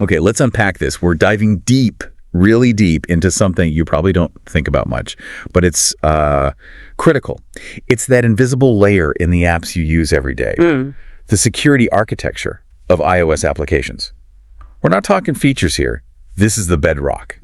Okay, let's unpack this. We're diving deep, really deep into something you probably don't think about much, but it's critical. It's that invisible layer in the apps you use every day, the security architecture of iOS applications. We're not talking features here. This is the bedrock.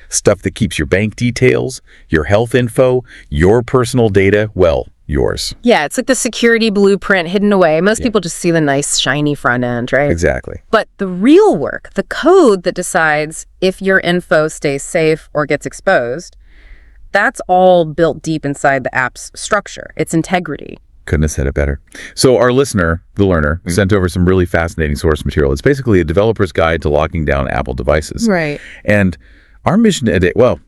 Stuff that keeps your bank details, your health info, your personal data, well, yours. Yeah, it's like the security blueprint hidden away. Most people just see the nice, shiny front end, right? Exactly. But the real work, the code that decides if your info stays safe or gets exposed, that's all built deep inside the app's structure, its integrity. Couldn't have said it better. So our listener, the learner, sent over some really fascinating source material. It's basically a developer's guide to locking down Apple devices. Right. And our mission today, well,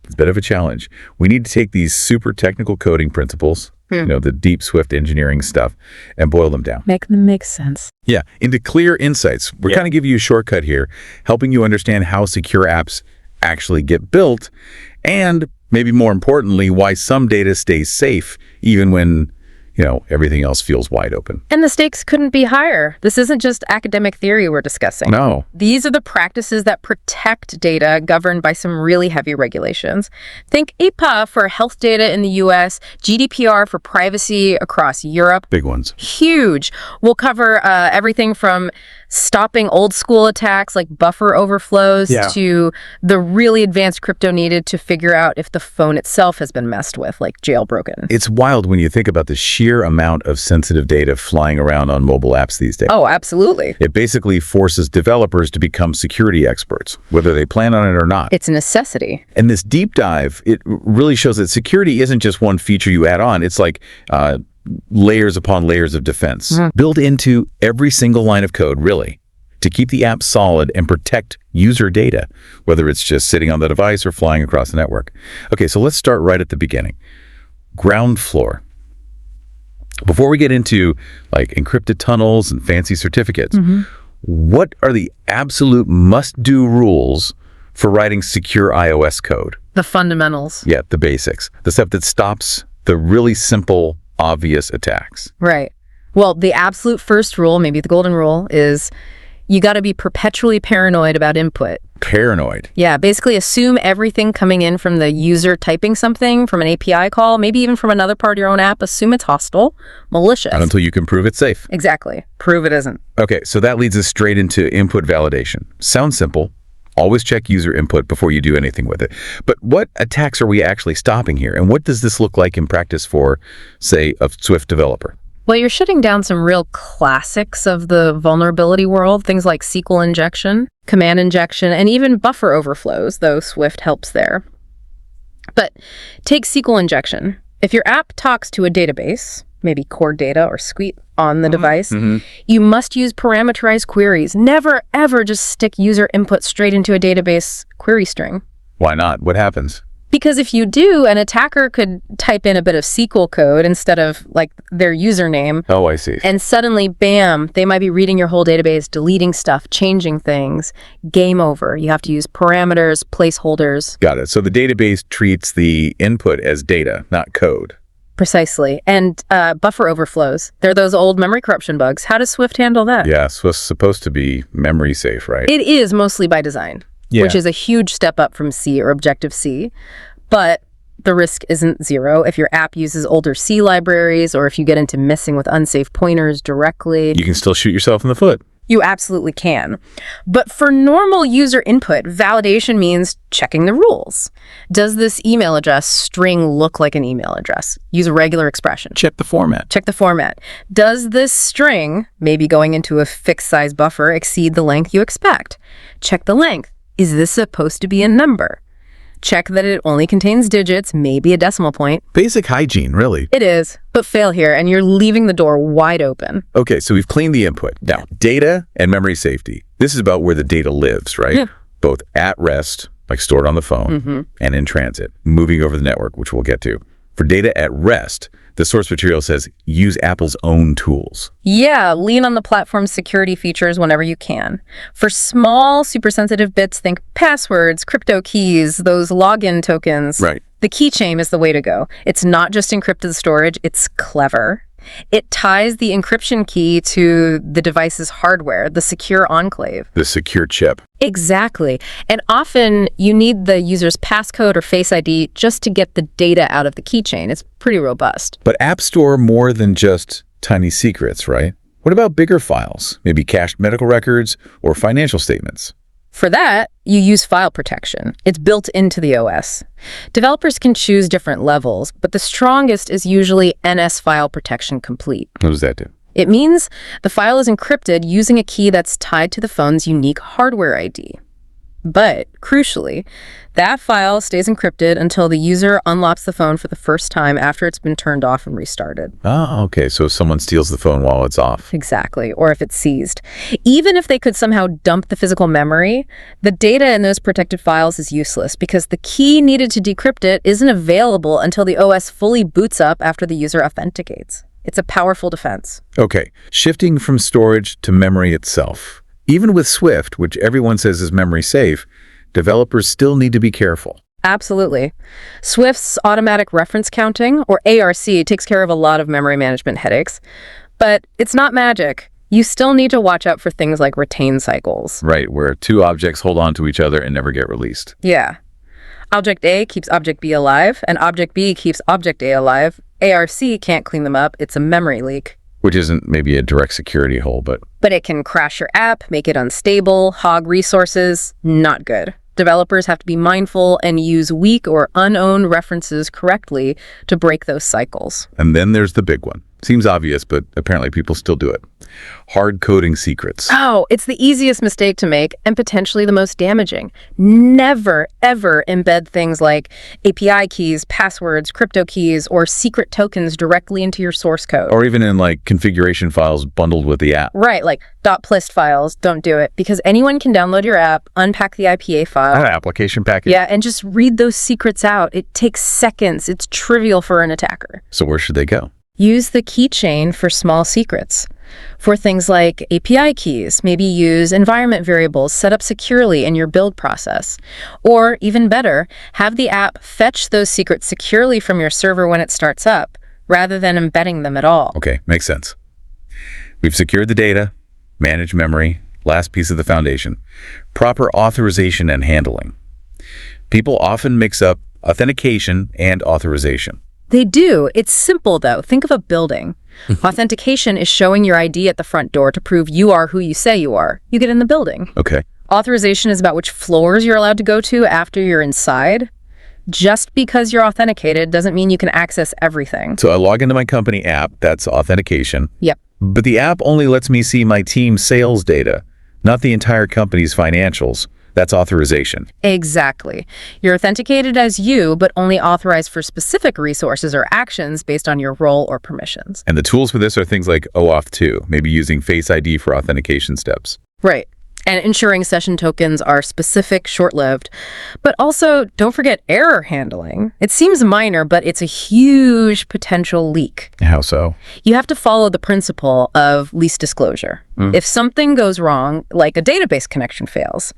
it's a bit of a challenge. We need to take these super technical coding principles, the deep Swift engineering stuff, and boil them down. Make them make sense. Yeah, into clear insights. We're kind of giving you a shortcut here, helping you understand how secure apps actually get built, and maybe more importantly, why some data stays safe even when everything else feels wide open. And the stakes couldn't be higher. This isn't just academic theory we're discussing. No. These are the practices that protect data governed by some really heavy regulations. Think EPA for health data in the US, GDPR for privacy across Europe. Big ones. Huge. We'll cover everything from stopping old school attacks like buffer overflows to the really advanced crypto needed to figure out if the phone itself has been messed with, like jailbroken. It's wild when you think about the sheer amount of sensitive data flying around on mobile apps these days. Oh, absolutely. It basically forces developers to become security experts, whether they plan on it or not. It's a necessity. And this deep dive, it really shows that security isn't just one feature you add on. It's like layers upon layers of defense built into every single line of code, really, to keep the app solid and protect user data, whether it's just sitting on the device or flying across the network. Okay, so let's start right at the beginning. Ground floor. Before we get into like encrypted tunnels and fancy certificates, what are the absolute must-do rules for writing secure iOS code? The fundamentals. Yeah, the basics. The stuff that stops the really simple, obvious attacks. Right. Well, the absolute first rule, maybe the golden rule, is you got to be perpetually paranoid about input. Paranoid? Yeah, basically assume everything coming in from the user typing something from an API call, maybe even from another part of your own app, assume it's hostile, malicious. Not until you can prove it's safe. Exactly. Prove it isn't. Okay, so that leads us straight into input validation. Sounds simple. Always check user input before you do anything with it. But what attacks are we actually stopping here? And what does this look like in practice for, say, a Swift developer? Well, you're shutting down some real classics of the vulnerability world, things like SQL injection, command injection, and even buffer overflows, though Swift helps there. But take SQL injection. If your app talks to a database, maybe core data or Squeak on the device, you must use parameterized queries. Never, ever just stick user input straight into a database query string. Why not? What happens? Because if you do, an attacker could type in a bit of SQL code instead of like their username. Oh, I see. And suddenly, bam, they might be reading your whole database, deleting stuff, changing things. Game over. You have to use parameters, placeholders. Got it. So the database treats the input as data, not code. Precisely. And buffer overflows. They're those old memory corruption bugs. How does Swift handle that? Yeah, Swift's supposed to be memory safe, right? It is mostly by design, which is a huge step up from C or Objective-C. But the risk isn't zero. If your app uses older C libraries or if you get into messing with unsafe pointers directly, You can still shoot yourself in the foot. you absolutely can. But for normal user input, validation means checking the rules. Does this email address string look like an email address? Use a regular expression. Check the format. Check the format. Does this string, maybe going into a fixed size buffer, exceed the length you expect? Check the length. Is this supposed to be a number? Check that it only contains digits, maybe a decimal point. Basic hygiene, really. It is, but fail here and you're leaving the door wide open. Okay, so we've cleaned the input. Now, data and memory safety. This is about where the data lives, right? Yeah. Both at rest, like stored on the phone, and in transit, moving over the network, which we'll get to. For data at rest, the source material says use Apple's own tools. Yeah, lean on the platform's security features whenever you can. For small, super sensitive bits, think passwords, crypto keys, those login tokens. Right. The Keychain is the way to go. It's not just encrypted storage, it's clever. It ties the encryption key to the device's hardware, the secure enclave. The secure chip. Exactly. And often you need the user's passcode or Face ID just to get the data out of the keychain. It's pretty robust. But apps store more than just tiny secrets, right? What about bigger files? Maybe cached medical records or financial statements? For that, you use file protection. It's built into the OS. Developers can choose different levels, but the strongest is usually NS File Protection Complete. What does that do? It means the file is encrypted using a key that's tied to the phone's unique hardware ID. But, crucially, that file stays encrypted until the user unlocks the phone for the first time after it's been turned off and restarted. Ah, okay. So if someone steals the phone while it's off. Exactly, or if it's seized. Even if they could somehow dump the physical memory, the data in those protected files is useless because the key needed to decrypt it isn't available until the OS fully boots up after the user authenticates. It's a powerful defense. Okay, shifting from storage to memory itself. Even with Swift, which everyone says is memory safe, developers still need to be careful. Absolutely. Swift's automatic reference counting, or ARC, takes care of a lot of memory management headaches. But it's not magic. You still need to watch out for things like retain cycles. Right, where two objects hold on to each other and never get released. Yeah. Object A keeps Object B alive, and Object B keeps Object A alive. ARC can't clean them up. It's a memory leak. Which isn't maybe a direct security hole, but it can crash your app, make it unstable, hog resources. Not good. Developers have to be mindful and use weak or unowned references correctly to break those cycles. And then there's the big one. Seems obvious, but apparently people still do it. Hard coding secrets. Oh, it's the easiest mistake to make and potentially the most damaging. Never, ever embed things like API keys, passwords, crypto keys, or secret tokens directly into your source code. Or even in like configuration files bundled with the app. Right, like .plist files. Don't do it because anyone can download your app, unpack the IPA file. That application package. Yeah, and just read those secrets out. It takes seconds. It's trivial for an attacker. So where should they go? Use the keychain for small secrets. For things like API keys, maybe use environment variables set up securely in your build process. Or, even better, have the app fetch those secrets securely from your server when it starts up, rather than embedding them at all. Okay, makes sense. We've secured the data, managed memory, last piece of the foundation, proper authorization and handling. People often mix up authentication and authorization. They do. It's simple, though. Think of a building. Authentication is showing your ID at the front door to prove you are who you say you are. You get in the building. Okay. Authorization is about which floors you're allowed to go to after you're inside. Just because you're authenticated doesn't mean you can access everything. So I log into my company app, that's authentication. Yep. But the app only lets me see my team's sales data, not the entire company's financials. That's authorization. Exactly. You're authenticated as you, but only authorized for specific resources or actions based on your role or permissions. And the tools for this are things like OAuth 2, maybe using Face ID for authentication steps. Right. And ensuring session tokens are specific, short-lived. But also, don't forget error handling. It seems minor, but it's a huge potential leak. How so? You have to follow the principle of least disclosure. If something goes wrong, like a database connection fails,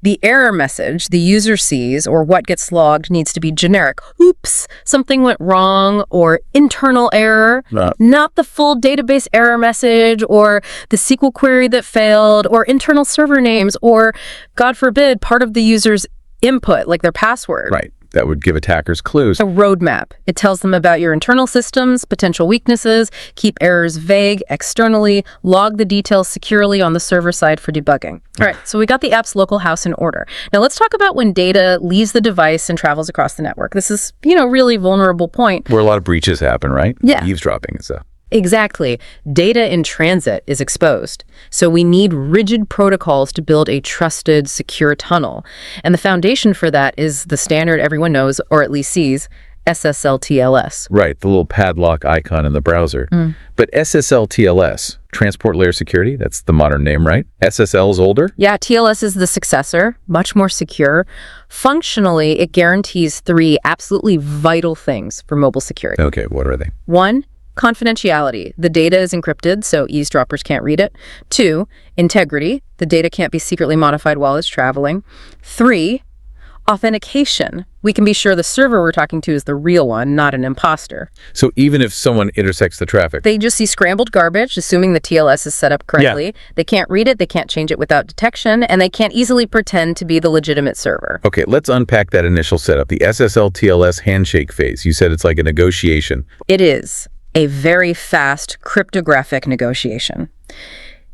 the error message the user sees or what gets logged needs to be generic. Oops, something went wrong, or internal error, not the full database error message, or the SQL query that failed, or internal server names, or, God forbid, part of the user's input, like their password. Right. That would give attackers clues. A roadmap. It tells them about your internal systems, potential weaknesses, keep errors vague externally, log the details securely on the server side for debugging. All right, so we got the app's local house in order. Now let's talk about when data leaves the device and travels across the network. This is, really vulnerable point. Where a lot of breaches happen, right? Yeah. Eavesdropping and stuff. Exactly. Data in transit is exposed. So we need rigid protocols to build a trusted, secure tunnel. And the foundation for that is the standard everyone knows, or at least sees, SSL/TLS. Right, the little padlock icon in the browser. But SSL/TLS, Transport Layer Security, that's the modern name, right? SSL is older? Yeah, TLS is the successor, much more secure. Functionally, it guarantees 3 absolutely vital things for mobile security. Okay, what are they? 1, confidentiality. The data is encrypted, so eavesdroppers can't read it. 2, integrity. The data can't be secretly modified while it's traveling. 3, Authentication. We can be sure the server we're talking to is the real one, not an imposter. So even if someone intersects the traffic. They just see scrambled garbage, assuming the TLS is set up correctly. Yeah. They can't read it, they can't change it without detection, and they can't easily pretend to be the legitimate server. Okay, let's unpack that initial setup, the SSL TLS handshake phase. You said it's like a negotiation. It is a very fast cryptographic negotiation.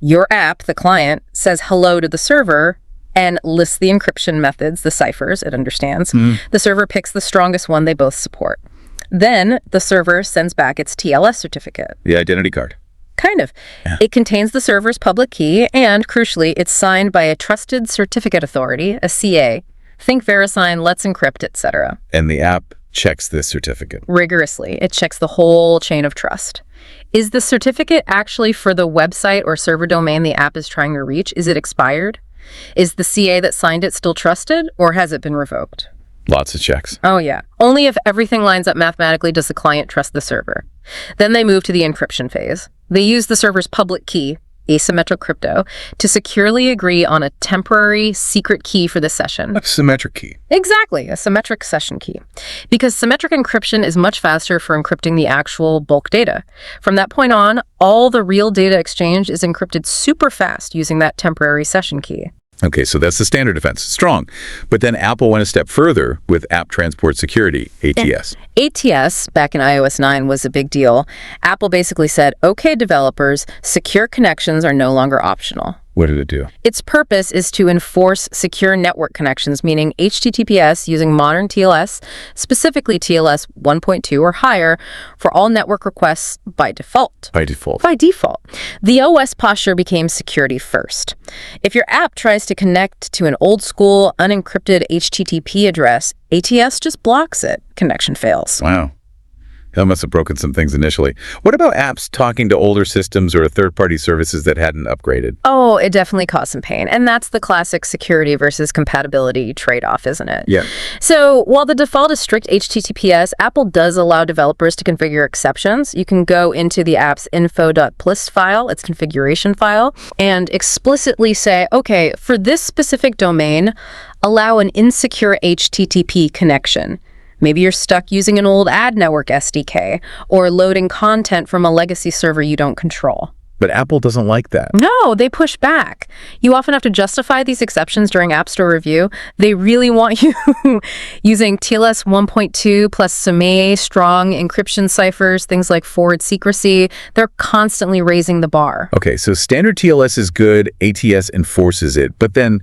Your app, the client, says hello to the server and lists the encryption methods, the ciphers it understands. The server picks the strongest one they both support. Then the server sends back its TLS certificate. The identity card. Kind of. Yeah. It contains the server's public key, and crucially, it's signed by a trusted certificate authority, a CA. Think VeriSign, Let's Encrypt, etc. And the app checks this certificate. Rigorously. It checks the whole chain of trust. Is the certificate actually for the website or server domain the app is trying to reach? Is it expired? Is the CA that signed it still trusted, or has it been revoked? Lots of checks. Oh, yeah. Only if everything lines up mathematically does the client trust the server. Then they move to the encryption phase. They use the server's public key, asymmetric crypto, to securely agree on a temporary secret key for the session. A symmetric key. Exactly, a symmetric session key. Because symmetric encryption is much faster for encrypting the actual bulk data. From that point on, all the real data exchange is encrypted super fast using that temporary session key. Okay, so that's the standard defense. Strong. But then Apple went a step further with App Transport Security, ATS. ATS, back in iOS 9, was a big deal. Apple basically said, okay, developers, secure connections are no longer optional. What did it do? Its purpose is to enforce secure network connections, meaning HTTPS using modern TLS, specifically TLS 1.2 or higher, for all network requests by default. By default. By default. The OS posture became security first. If your app tries to connect to an old school, unencrypted HTTP address, ATS just blocks it. Connection fails. Wow. That must have broken some things initially. What about apps talking to older systems or third-party services that hadn't upgraded? Oh, it definitely caused some pain. And that's the classic security versus compatibility trade-off, isn't it? Yeah. So while the default is strict HTTPS, Apple does allow developers to configure exceptions. You can go into the app's info.plist file, its configuration file, and explicitly say, okay, for this specific domain, allow an insecure HTTP connection. Maybe you're stuck using an old ad network SDK or loading content from a legacy server you don't control. But Apple doesn't like that. No, they push back. You often have to justify these exceptions during App Store review. They really want you using TLS 1.2 plus some strong encryption ciphers, things like forward secrecy. They're constantly raising the bar. Okay, so standard TLS is good, ATS enforces it, but then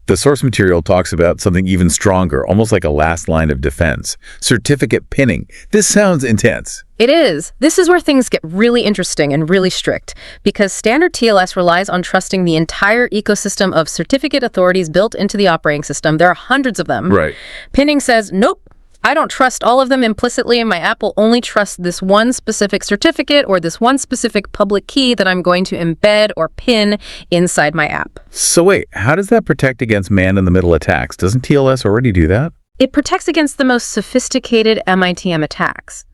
the source material talks about something even stronger, almost like a last line of defense. Certificate pinning. This sounds intense. It is. This is where things get really interesting and really strict, because standard TLS relies on trusting the entire ecosystem of certificate authorities built into the operating system. There are hundreds of them. Right. Pinning says, nope, I don't trust all of them implicitly, and my app will only trust this one specific certificate or this one specific public key that I'm going to embed or pin inside my app. So wait, how does that protect against man-in-the-middle attacks? Doesn't TLS already do that? It protects against the most sophisticated MITM attacks.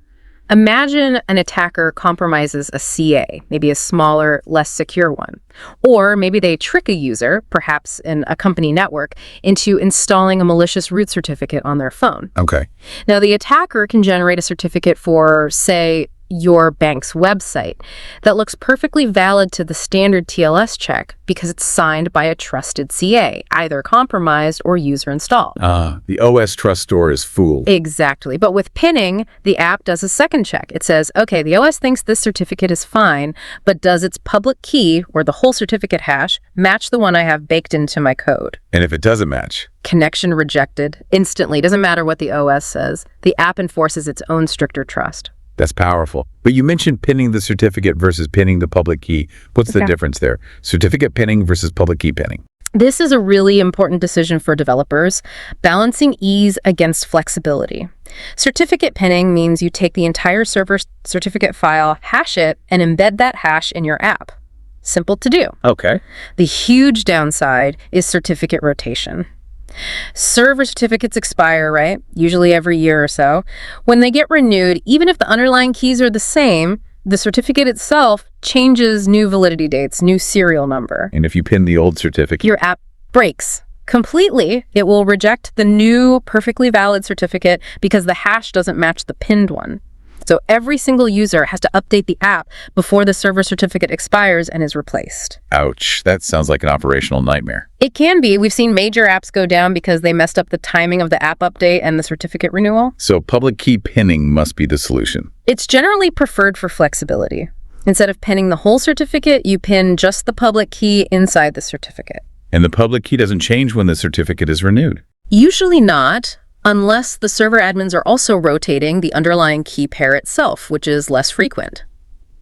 Imagine an attacker compromises a CA, maybe a smaller, less secure one. Or maybe they trick a user, perhaps in a company network, into installing a malicious root certificate on their phone. Okay. Now, the attacker can generate a certificate for, say, your bank's website that looks perfectly valid to the standard TLS check because it's signed by a trusted CA, either compromised or user installed. The OS trust store is fooled. Exactly. But with pinning, the app does a second check. It says, okay, the OS thinks this certificate is fine, but does its public key, or the whole certificate hash, match the one I have baked into my code? And if it doesn't match? Connection rejected. Instantly. Doesn't matter what the OS says. The app enforces its own stricter trust. That's powerful. But you mentioned pinning the certificate versus pinning the public key. What's the difference there? Certificate pinning versus public key pinning. This is a really important decision for developers, balancing ease against flexibility. Certificate pinning means you take the entire server certificate file, hash it, and embed that hash in your app. Simple to do. Okay. The huge downside is certificate rotation. Server certificates expire, right? Usually every year or so. When they get renewed, even if the underlying keys are the same, the certificate itself changes new validity dates, new serial number. And if you pin the old certificate? Your app breaks Completely. It will reject the new, perfectly valid certificate because the hash doesn't match the pinned one. So every single user has to update the app before the server certificate expires and is replaced. Ouch, that sounds like an operational nightmare. It can be. We've seen major apps go down because they messed up the timing of the app update and the certificate renewal. So public key pinning must be the solution. It's generally preferred for flexibility. Instead of pinning the whole certificate, you pin just the public key inside the certificate. And the public key doesn't change when the certificate is renewed. Usually not, unless the server admins are also rotating the underlying key pair itself, which is less frequent.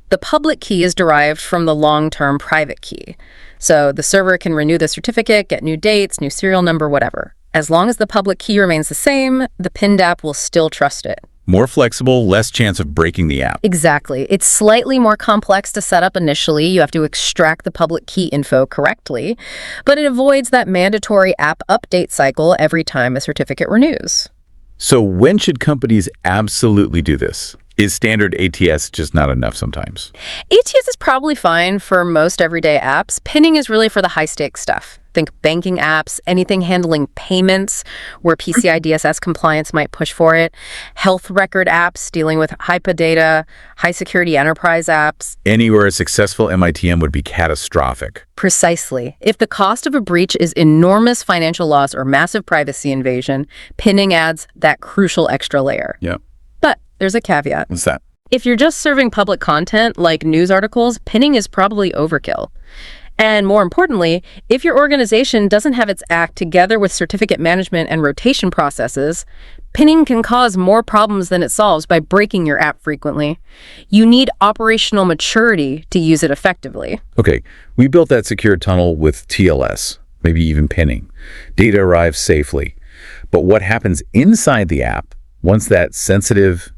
The public key is derived from the long-term private key. So the server can renew the certificate, get new dates, new serial number, whatever. As long as the public key remains the same, the pinned app will still trust it. More flexible, less chance of breaking the app. Exactly. It's slightly more complex to set up initially. You have to extract the public key info correctly, but it avoids that mandatory app update cycle every time a certificate renews. So when should companies absolutely do this? Is standard ATS just not enough sometimes? ATS is probably fine for most everyday apps. Pinning is really for the high-stakes stuff. Think banking apps, anything handling payments where PCI DSS compliance might push for it, health record apps dealing with HIPAA data, high-security enterprise apps. Anywhere a successful MITM would be catastrophic. Precisely. If the cost of a breach is enormous financial loss or massive privacy invasion, pinning adds that crucial extra layer. Yep. But there's a caveat. What's that? If you're just serving public content like news articles, pinning is probably overkill. And more importantly, if your organization doesn't have its act together with certificate management and rotation processes, pinning can cause more problems than it solves by breaking your app frequently. You need operational maturity to use it effectively. Okay, we built that secure tunnel with TLS, maybe even pinning. Data arrives safely. But what happens inside the app, once that sensitive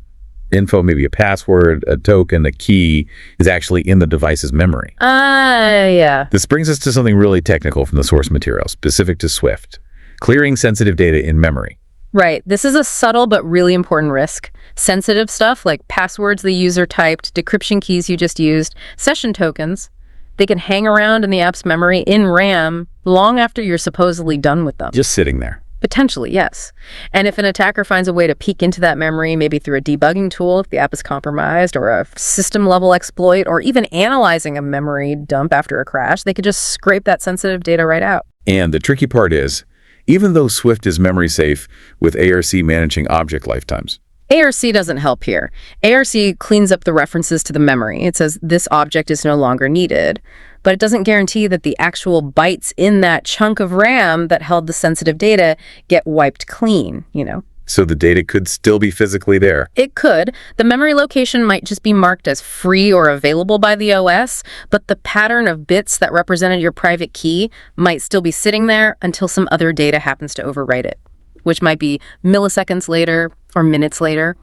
info, maybe a password, a token, a key, is actually in the device's memory? Yeah. This brings us to something really technical from the source material, specific to Swift. Clearing sensitive data in memory. Right. This is a subtle but really important risk. Sensitive stuff like passwords the user typed, decryption keys you just used, session tokens, they can hang around in the app's memory in RAM long after you're supposedly done with them. Just sitting there. Potentially, yes. And if an attacker finds a way to peek into that memory, maybe through a debugging tool if the app is compromised, or a system-level exploit, or even analyzing a memory dump after a crash, they could just scrape that sensitive data right out. And the tricky part is, even though Swift is memory safe with ARC managing object lifetimes, ARC doesn't help here. ARC cleans up the references to the memory. It says this object is no longer needed, but it doesn't guarantee that the actual bytes in that chunk of RAM that held the sensitive data get wiped clean, So the data could still be physically there. It could. The memory location might just be marked as free or available by the OS, but the pattern of bits that represented your private key might still be sitting there until some other data happens to overwrite it, which might be milliseconds later or minutes later,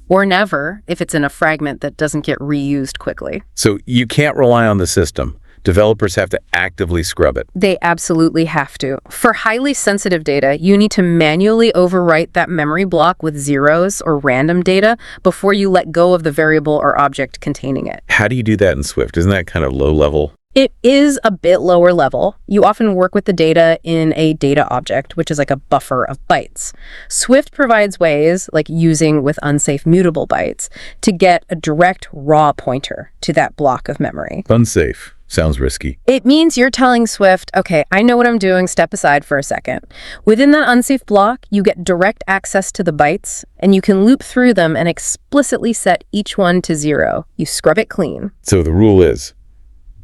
or never if it's in a fragment that doesn't get reused quickly. So you can't rely on the system. Developers have to actively scrub it. They absolutely have to. For highly sensitive data, you need to manually overwrite that memory block with zeros or random data before you let go of the variable or object containing it. How do you do that in Swift? Isn't that kind of low level? It is a bit lower level. You often work with the data in a data object, which is like a buffer of bytes. Swift provides ways, like using with unsafe mutable bytes, to get a direct raw pointer to that block of memory. Unsafe. Sounds risky. It means you're telling Swift, okay, I know what I'm doing, step aside for a second. Within that unsafe block, you get direct access to the bytes, and you can loop through them and explicitly set each one to 0. You scrub it clean. So the rule is,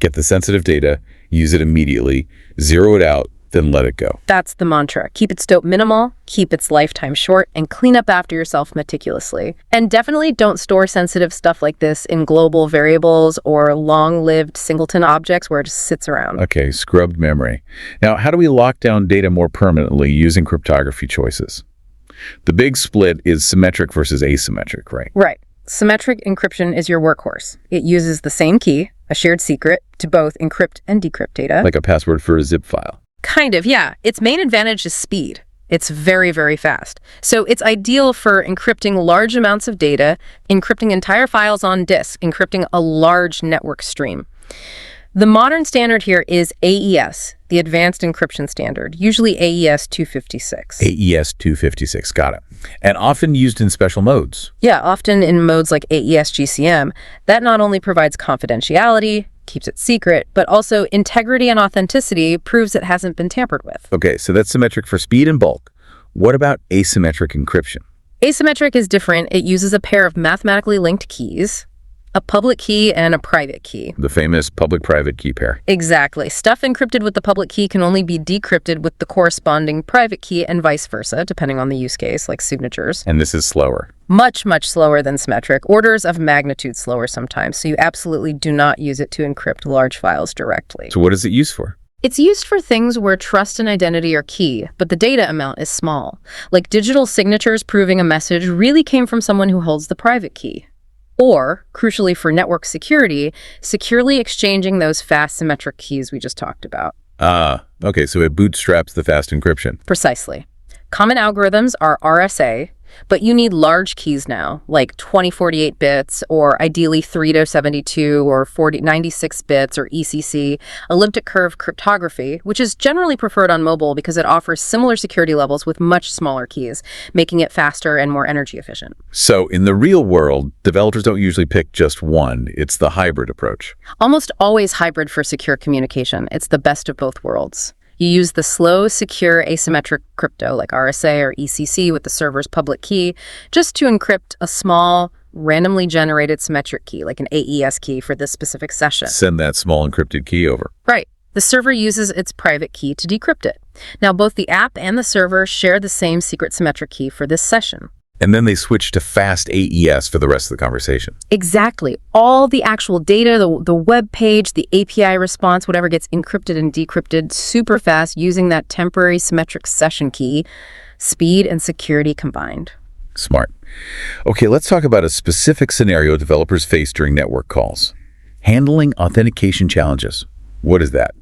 get the sensitive data, use it immediately, zero it out, then let it go. That's the mantra. Keep its scope minimal, keep its lifetime short, and clean up after yourself meticulously. And definitely don't store sensitive stuff like this in global variables or long-lived singleton objects where it just sits around. Okay, scrubbed memory. Now, how do we lock down data more permanently using cryptography choices? The big split is symmetric versus asymmetric, right? Right. Symmetric encryption is your workhorse. It uses the same key, a shared secret, to both encrypt and decrypt data. Like a password for a zip file. Kind of, yeah. Its main advantage is speed. It's very, very fast. So it's ideal for encrypting large amounts of data, encrypting entire files on disk, encrypting a large network stream. The modern standard here is AES, the Advanced Encryption Standard, usually AES 256. AES 256, got it. And often used in special modes. Yeah, often in modes like AES GCM, that not only provides confidentiality, keeps it secret, but also integrity and authenticity proves it hasn't been tampered with. Okay, so that's symmetric for speed and bulk. What about asymmetric encryption? Asymmetric is different. It uses a pair of mathematically linked keys, a public key and a private key. The famous public-private key pair. Exactly. Stuff encrypted with the public key can only be decrypted with the corresponding private key and vice versa, depending on the use case, like signatures. And this is slower. Much, much slower than symmetric, orders of magnitude slower sometimes, so you absolutely do not use it to encrypt large files directly. So what is it used for? It's used for things where trust and identity are key, but the data amount is small. Like digital signatures proving a message really came from someone who holds the private key. Or, crucially for network security, securely exchanging those fast symmetric keys we just talked about. Okay, so it bootstraps the fast encryption. Precisely. Common algorithms are RSA, but you need large keys now, like 2048 bits, or ideally 3 to 72 or 96 bits, or ECC, elliptic curve cryptography, which is generally preferred on mobile because it offers similar security levels with much smaller keys, making it faster and more energy efficient. So in the real world, developers don't usually pick just one. It's the hybrid approach. Almost always hybrid for secure communication. It's the best of both worlds. You use the slow, secure, asymmetric crypto like RSA or ECC with the server's public key just to encrypt a small, randomly generated symmetric key like an AES key for this specific session. Send that small encrypted key over. Right. The server uses its private key to decrypt it. Now, both the app and the server share the same secret symmetric key for this session. And then they switch to fast AES for the rest of the conversation. Exactly. All the actual data, the web page, the API response, whatever gets encrypted and decrypted super fast using that temporary symmetric session key, speed and security combined. Smart. Okay, let's talk about a specific scenario developers face during network calls. Handling authentication challenges. What is that?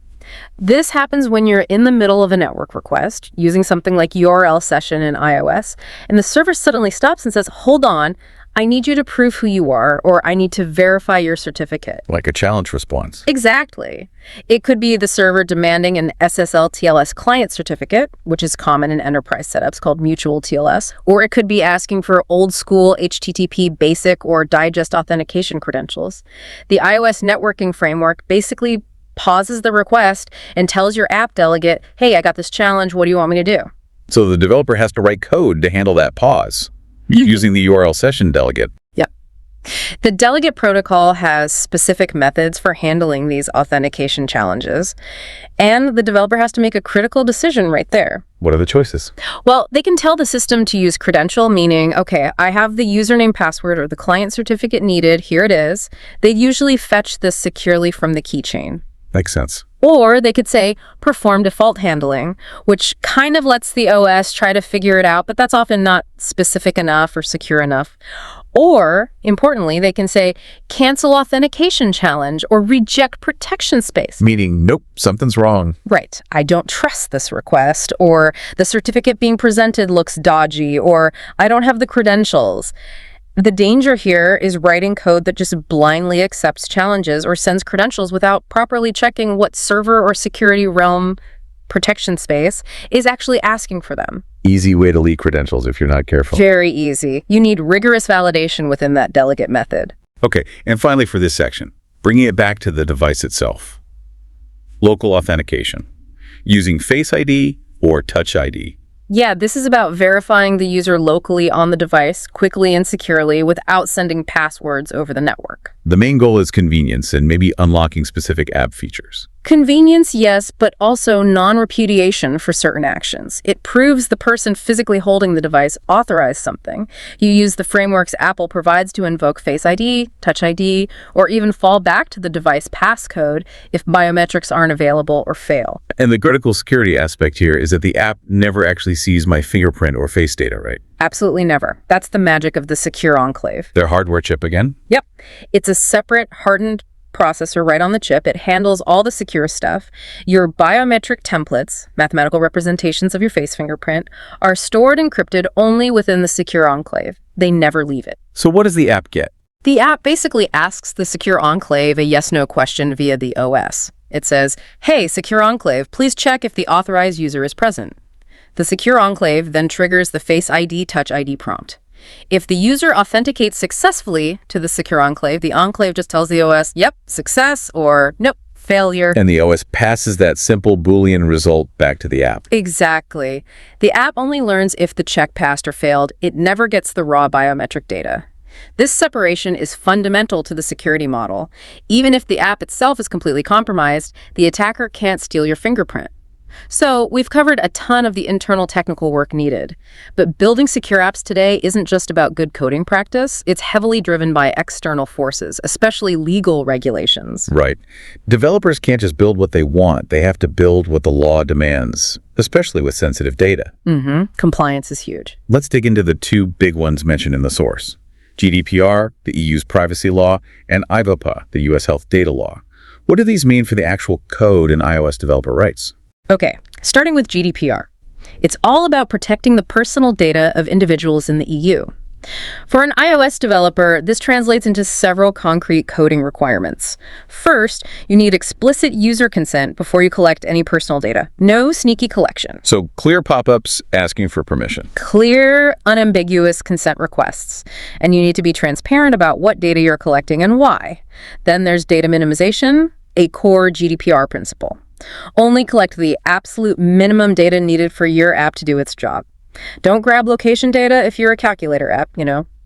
This happens when you're in the middle of a network request using something like URL session in iOS, and the server suddenly stops and says, hold on, I need you to prove who you are, or I need to verify your certificate. Like a challenge response. Exactly. It could be the server demanding an SSL TLS client certificate, which is common in enterprise setups called mutual TLS, or it could be asking for old school HTTP basic or digest authentication credentials. The iOS networking framework basically pauses the request and tells your app delegate, hey, I got this challenge, what do you want me to do? So the developer has to write code to handle that pause using the URL session delegate. Yep. The delegate protocol has specific methods for handling these authentication challenges, and the developer has to make a critical decision right there. What are the choices? Well, they can tell the system to use credential, meaning, okay, I have the username, password, or the client certificate needed, here it is. They usually fetch this securely from the keychain. Makes sense. Or they could say, perform default handling, which kind of lets the OS try to figure it out, but that's often not specific enough or secure enough. Or, importantly, they can say, cancel authentication challenge or reject protection space. Meaning, nope, something's wrong. Right. I don't trust this request, or the certificate being presented looks dodgy, or I don't have the credentials. The danger here is writing code that just blindly accepts challenges or sends credentials without properly checking what server or security realm protection space is actually asking for them. Easy way to leak credentials if you're not careful. Very easy. You need rigorous validation within that delegate method. Okay, and finally for this section, bringing it back to the device itself. Local authentication, using Face ID or Touch ID. Yeah, this is about verifying the user locally on the device, quickly and securely, without sending passwords over the network. The main goal is convenience and maybe unlocking specific app features. Convenience, yes, but also non-repudiation for certain actions. It proves the person physically holding the device authorized something. You use the frameworks Apple provides to invoke Face ID, Touch ID, or even fall back to the device passcode if biometrics aren't available or fail. And the critical security aspect here is that the app never actually sees my fingerprint or face data, right? Absolutely never. That's the magic of the secure enclave. Their hardware chip again? Yep. It's a separate hardened processor right on the chip. It handles all the secure stuff. Your biometric templates, mathematical representations of your face fingerprint, are stored encrypted only within the secure enclave. They never leave it. So what does the app get? The app basically asks the Secure Enclave a yes-no question via the OS. It says, "Hey, Secure Enclave, please check if the authorized user is present." The Secure Enclave then triggers the Face ID Touch ID prompt. If the user authenticates successfully to the Secure Enclave, the Enclave just tells the OS, "Yep, success," or "Nope, failure." And the OS passes that simple Boolean result back to the app. Exactly. The app only learns if the check passed or failed. It never gets the raw biometric data. This separation is fundamental to the security model. Even if the app itself is completely compromised, the attacker can't steal your fingerprint. So we've covered a ton of the internal technical work needed. But building secure apps today isn't just about good coding practice. It's heavily driven by external forces, especially legal regulations. Right. Developers can't just build what they want. They have to build what the law demands, especially with sensitive data. Compliance is huge. Let's dig into the two big ones mentioned in the source. GDPR, the EU's privacy law, and IVOPA, the US health data law. What do these mean for the actual code and iOS developer rights? Okay, starting with GDPR. It's all about protecting the personal data of individuals in the EU. For an iOS developer, this translates into several concrete coding requirements. First, you need explicit user consent before you collect any personal data. No sneaky collection. So clear pop-ups asking for permission. Clear, unambiguous consent requests. And you need to be transparent about what data you're collecting and why. Then there's data minimization, a core GDPR principle. Only collect the absolute minimum data needed for your app to do its job. Don't grab location data if you're a calculator app,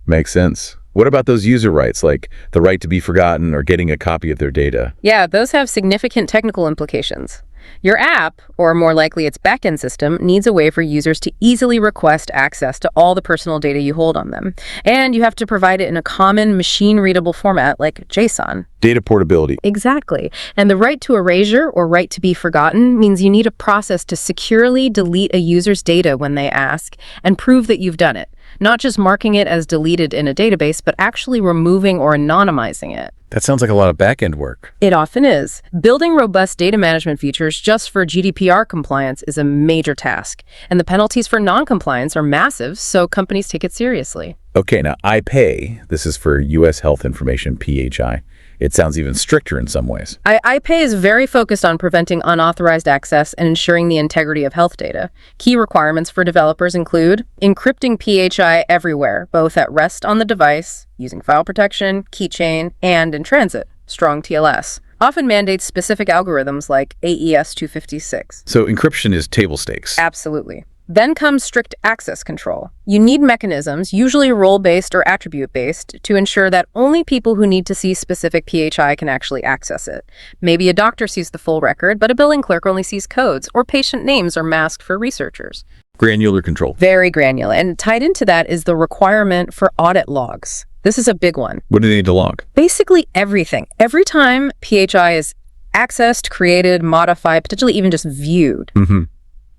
Makes sense. What about those user rights, like the right to be forgotten or getting a copy of their data? Yeah, those have significant technical implications. Your app, or more likely its backend system, needs a way for users to easily request access to all the personal data you hold on them. And you have to provide it in a common machine-readable format like JSON. Data portability. Exactly. And the right to erasure or right to be forgotten means you need a process to securely delete a user's data when they ask and prove that you've done it. Not just marking it as deleted in a database, but actually removing or anonymizing it. That sounds like a lot of back-end work. It often is. Building robust data management features just for GDPR compliance is a major task, and the penalties for non-compliance are massive, so companies take it seriously. Okay, now iPay, this is for U.S. Health Information, PHI. It sounds even stricter in some ways. iPay is very focused on preventing unauthorized access and ensuring the integrity of health data. Key requirements for developers include encrypting PHI everywhere, both at rest on the device, using file protection, Keychain, and in transit, strong TLS. Often mandates specific algorithms like AES 256. So encryption is table stakes. Absolutely. Then comes strict access control. You need mechanisms, usually role-based or attribute-based, to ensure that only people who need to see specific PHI can actually access it. Maybe a doctor sees the full record, but a billing clerk only sees codes, or patient names are masked for researchers. Granular control. Very granular. And tied into that is the requirement for audit logs. This is a big one. What do they need to log? Basically everything. Every time PHI is accessed, created, modified, potentially even just viewed,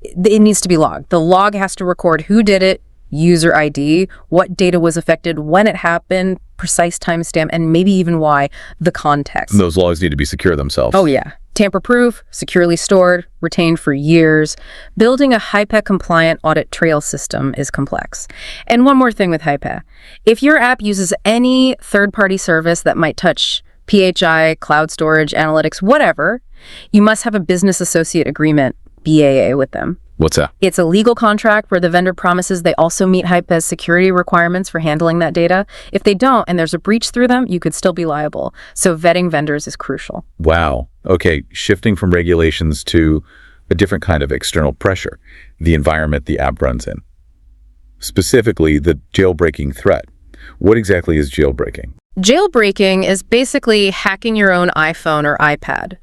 it needs to be logged. The log has to record who did it, user ID, what data was affected, when it happened, precise timestamp, and maybe even why, the context. And those logs need to be secure themselves. Oh, yeah. Tamper-proof, securely stored, retained for years. Building a HIPAA-compliant audit trail system is complex. And one more thing with HIPAA. If your app uses any third-party service that might touch PHI, cloud storage, analytics, whatever, you must have a business associate agreement, BAA, with them. What's that? It's a legal contract where the vendor promises they also meet HIPAA's security requirements for handling that data. If they don't and there's a breach through them, you could still be liable. So vetting vendors is crucial. Wow. Okay, shifting from regulations to a different kind of external pressure, the environment the app runs in. Specifically, the jailbreaking threat. What exactly is jailbreaking? Jailbreaking is basically hacking your own iPhone or iPad.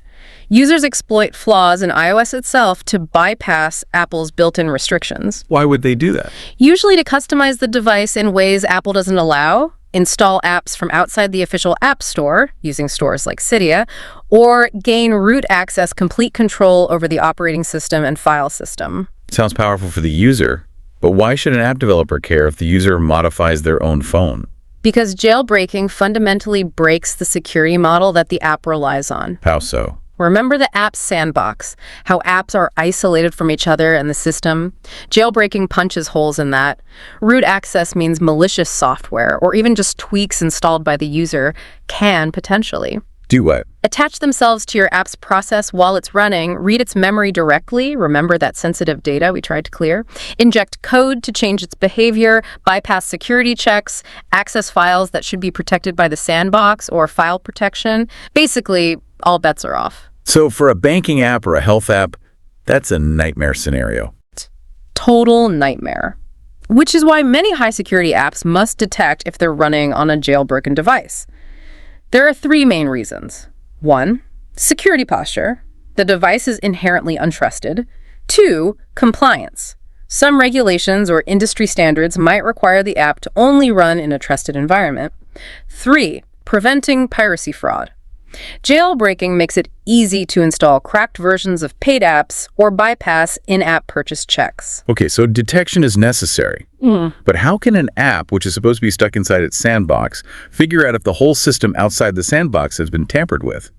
Users exploit flaws in iOS itself to bypass Apple's built-in restrictions. Why would they do that? Usually to customize the device in ways Apple doesn't allow, install apps from outside the official App Store, using stores like Cydia, or gain root access, complete control over the operating system and file system. Sounds powerful for the user, but why should an app developer care if the user modifies their own phone? Because jailbreaking fundamentally breaks the security model that the app relies on. How so? Remember the app sandbox, how apps are isolated from each other and the system? Jailbreaking punches holes in that. Root access means malicious software, or even just tweaks installed by the user, can potentially Do what? attach themselves to your app's process while it's running, read its memory directly, remember that sensitive data we tried to clear, inject code to change its behavior, bypass security checks, access files that should be protected by the sandbox or file protection. Basically, all bets are off. So for a banking app or a health app, that's a nightmare scenario. Total nightmare. Which is why many high-security apps must detect if they're running on a jailbroken device. There are 3 main reasons. 1, security posture. The device is inherently untrusted. 2, compliance. Some regulations or industry standards might require the app to only run in a trusted environment. 3, preventing piracy fraud. Jailbreaking makes it easy to install cracked versions of paid apps or bypass in-app purchase checks. Okay, so detection is necessary. But how can an app, which is supposed to be stuck inside its sandbox, figure out if the whole system outside the sandbox has been tampered with?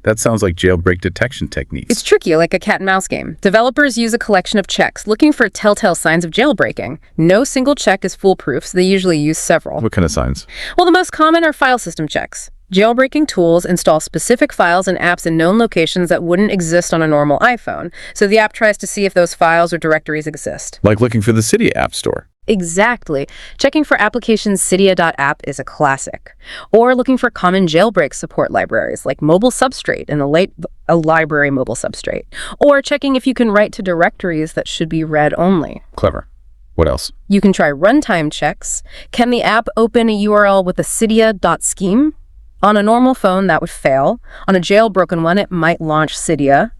That sounds like jailbreak detection techniques. It's tricky, like a cat and mouse game. Developers use a collection of checks looking for telltale signs of jailbreaking. No single check is foolproof, so they usually use several. What kind of signs? Well, the most common are file system checks. Jailbreaking tools install specific files and apps in known locations that wouldn't exist on a normal iPhone, so the app tries to see if those files or directories exist. Like looking for the Cydia App Store. Exactly. Checking for applications Cydia.app is a classic. Or looking for common jailbreak support libraries like Mobile Substrate and a library Mobile Substrate. Or checking if you can write to directories that should be read only. Clever. What else? You can try runtime checks. Can the app open a URL with a Cydia.scheme? On a normal phone, that would fail. On a jailbroken one, it might launch Cydia.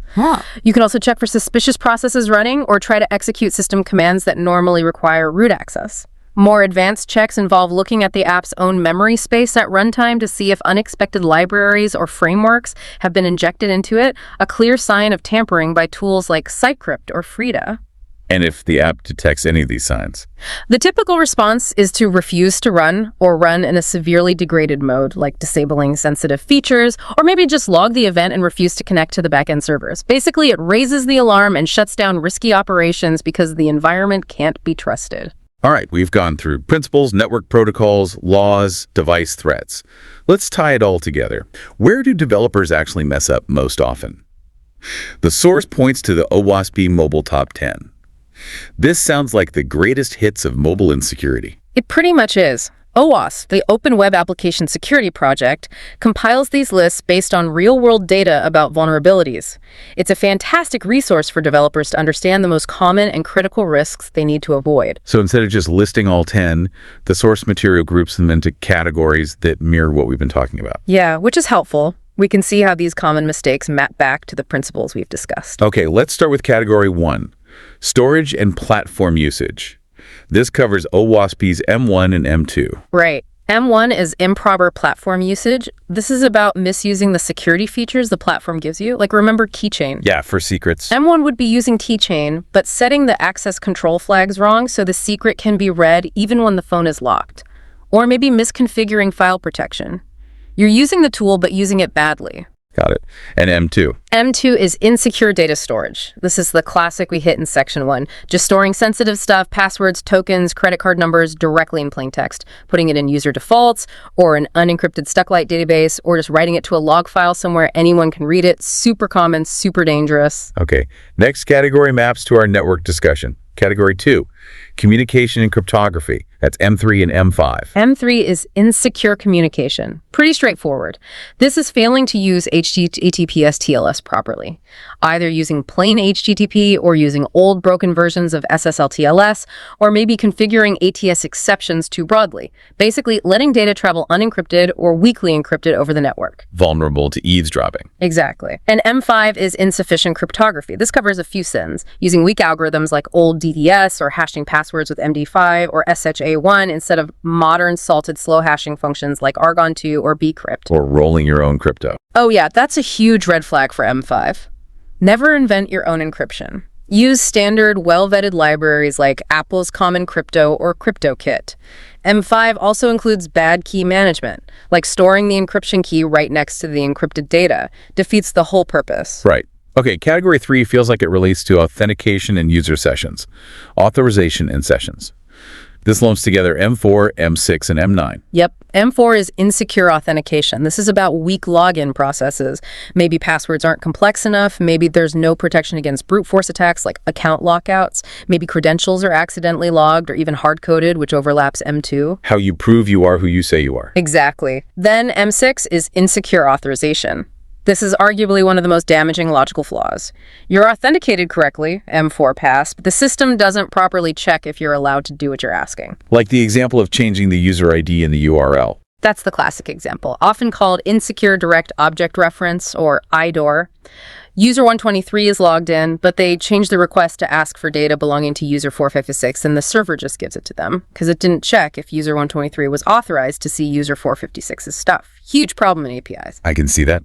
You can also check for suspicious processes running or try to execute system commands that normally require root access. More advanced checks involve looking at the app's own memory space at runtime to see if unexpected libraries or frameworks have been injected into it, a clear sign of tampering by tools like Cycrypt or Frida. And if the app detects any of these signs? The typical response is to refuse to run or run in a severely degraded mode, like disabling sensitive features, or maybe just log the event and refuse to connect to the backend servers. Basically, it raises the alarm and shuts down risky operations because the environment can't be trusted. All right, we've gone through principles, network protocols, laws, device threats. Let's tie it all together. Where do developers actually mess up most often? The source points to the OWASP Mobile Top 10. This sounds like the greatest hits of mobile insecurity. It pretty much is. OWASP, the Open Web Application Security Project, compiles these lists based on real-world data about vulnerabilities. It's a fantastic resource for developers to understand the most common and critical risks they need to avoid. So instead of just listing all 10, the source material groups them into categories that mirror what we've been talking about. Yeah, which is helpful. We can see how these common mistakes map back to the principles we've discussed. Okay, let's start with category 1, storage and platform usage. This covers OWASP's M1 and M2. Right. M1 is improper platform usage. This is about misusing the security features the platform gives you. Like, remember Keychain? Yeah, for secrets. M1 would be using Keychain, but setting the access control flags wrong so the secret can be read even when the phone is locked. Or maybe misconfiguring file protection. You're using the tool, but using it badly. Got it. And M2? M2 is insecure data storage. This is the classic we hit in section 1. Just storing sensitive stuff, passwords, tokens, credit card numbers directly in plain text, putting it in user defaults or an unencrypted Stucklight database, or just writing it to a log file somewhere anyone can read it. Super common, super dangerous. Okay. Next category maps to our network discussion. Category 2, communication and cryptography. That's M3 and M5. M3 is insecure communication. Pretty straightforward. This is failing to use HTTPS TLS properly, either using plain HTTP or using old broken versions of SSL TLS, or maybe configuring ATS exceptions too broadly, basically letting data travel unencrypted or weakly encrypted over the network. Vulnerable to eavesdropping. Exactly. And M5 is insufficient cryptography. This covers a few sins, using weak algorithms like old DDS or hashing passwords with MD5 or SHA-1 instead of modern salted slow hashing functions like Argon2 or bcrypt. Or rolling your own crypto. Oh yeah, that's a huge red flag for M5. Never invent your own encryption. Use standard, well-vetted libraries like Apple's Common Crypto or CryptoKit. M5 also includes bad key management, like storing the encryption key right next to the encrypted data. Defeats the whole purpose. Right. Okay, category 3 feels like it relates to authentication and user sessions, authorization and sessions. This lumps together M4, M6, and M9. Yep. M4 is insecure authentication. This is about weak login processes. Maybe passwords aren't complex enough. Maybe there's no protection against brute force attacks like account lockouts. Maybe credentials are accidentally logged or even hard-coded, which overlaps M2. How you prove you are who you say you are. Exactly. Then M6 is insecure authorization. This is arguably one of the most damaging logical flaws. You're authenticated correctly, M4 pass, but the system doesn't properly check if you're allowed to do what you're asking. Like the example of changing the user ID in the URL. That's the classic example, often called Insecure Direct Object Reference, or IDOR. User 123 is logged in, but they change the request to ask for data belonging to user 456, and the server just gives it to them, because it didn't check if user 123 was authorized to see user 456's stuff. Huge problem in APIs. I can see that.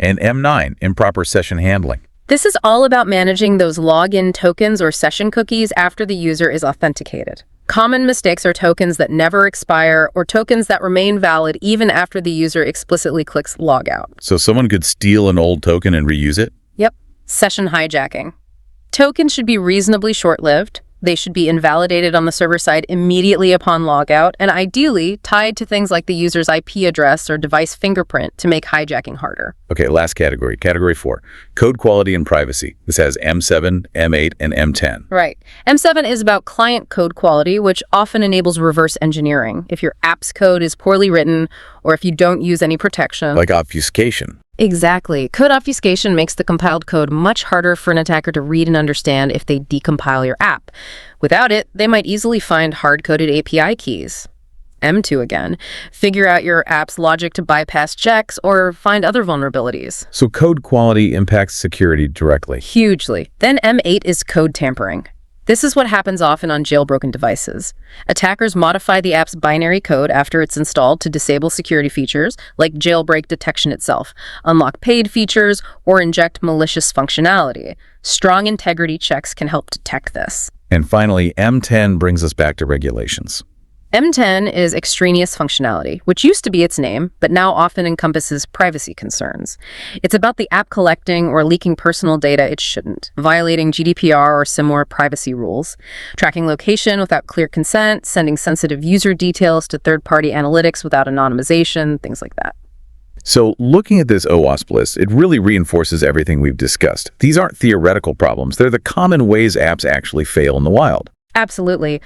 And M9, improper session handling. This is all about managing those login tokens or session cookies after the user is authenticated. Common mistakes are tokens that never expire or tokens that remain valid even after the user explicitly clicks logout. So someone could steal an old token and reuse it? Yep. Session hijacking. Tokens should be reasonably short-lived. They should be invalidated on the server side immediately upon logout, and ideally tied to things like the user's IP address or device fingerprint to make hijacking harder. Okay, last category, category 4, code quality and privacy. This has M7, M8, and M10. Right. M7 is about client code quality, which often enables reverse engineering. If your app's code is poorly written, or if you don't use any protection. Like obfuscation. Exactly. Code obfuscation makes the compiled code much harder for an attacker to read and understand if they decompile your app. Without it, they might easily find hard-coded API keys. M2 again. Figure out your app's logic to bypass checks or find other vulnerabilities. So code quality impacts security directly. Hugely. Then M8 is code tampering. This is what happens often on jailbroken devices. Attackers modify the app's binary code after it's installed to disable security features, like jailbreak detection itself, unlock paid features, or inject malicious functionality. Strong integrity checks can help detect this. And finally, M10 brings us back to regulations. M10 is extraneous functionality, which used to be its name, but now often encompasses privacy concerns. It's about the app collecting or leaking personal data it shouldn't, violating GDPR or similar privacy rules, tracking location without clear consent, sending sensitive user details to third-party analytics without anonymization, things like that. So looking at this OWASP list, it really reinforces everything we've discussed. These aren't theoretical problems. They're the common ways apps actually fail in the wild. Absolutely.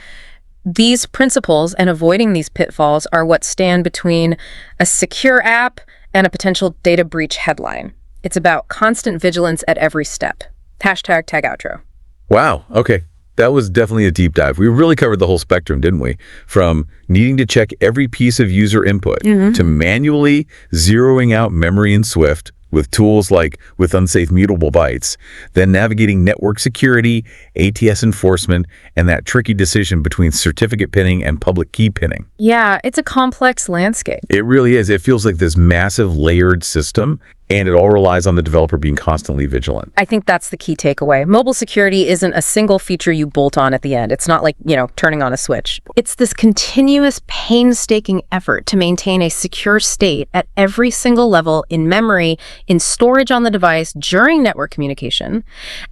These principles and avoiding these pitfalls are what stand between a secure app and a potential data breach headline. It's about constant vigilance at every step. Hashtag tag outro. Wow. Okay. That was definitely a deep dive. We really covered the whole spectrum, didn't we? From needing to check every piece of user input to manually zeroing out memory in Swift with tools like with unsafe mutable bytes, then navigating network security, ATS enforcement, and that tricky decision between certificate pinning and public key pinning. Yeah, it's a complex landscape. It really is. It feels like this massive layered system, and it all relies on the developer being constantly vigilant. I think that's the key takeaway. Mobile security isn't a single feature you bolt on at the end. It's not like, turning on a switch. It's this continuous, painstaking effort to maintain a secure state at every single level in memory, in storage on the device, during network communication,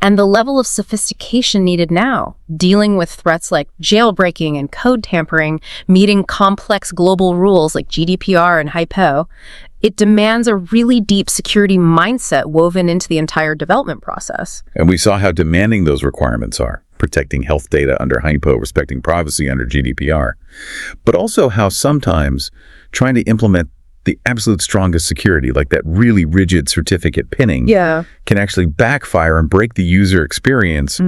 and the level of sophistication needed now, dealing with threats like jailbreaking and code tampering, meeting complex global rules like GDPR and HIPAA. It demands a really deep security mindset woven into the entire development process. And we saw how demanding those requirements are, protecting health data under HIPAA, respecting privacy under GDPR, but also how sometimes trying to implement the absolute strongest security, like that really rigid certificate pinning, can actually backfire and break the user experience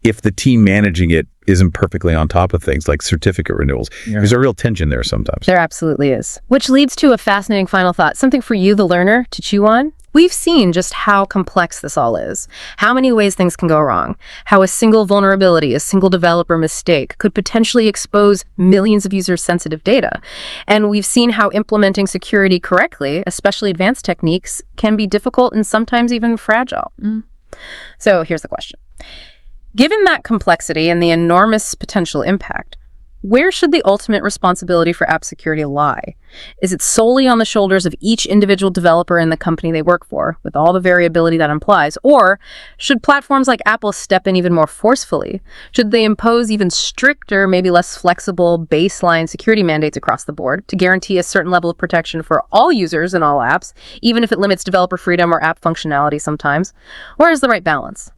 if the team managing it isn't perfectly on top of things like certificate renewals. There's a real tension there sometimes. There absolutely is. Which leads to a fascinating final thought, something for you, the learner, to chew on. We've seen just how complex this all is, how many ways things can go wrong, how a single vulnerability, a single developer mistake could potentially expose millions of users' sensitive data. And we've seen how implementing security correctly, especially advanced techniques, can be difficult and sometimes even fragile. So here's the question. Given that complexity and the enormous potential impact, Where should the ultimate responsibility for app security lie? Is it solely on the shoulders of each individual developer in the company they work for, with all the variability that implies? Or should platforms like Apple step in even more forcefully? Should they impose even stricter, maybe less flexible baseline security mandates across the board to guarantee a certain level of protection for all users in all apps, even if it limits developer freedom or app functionality sometimes? Where is the right balance?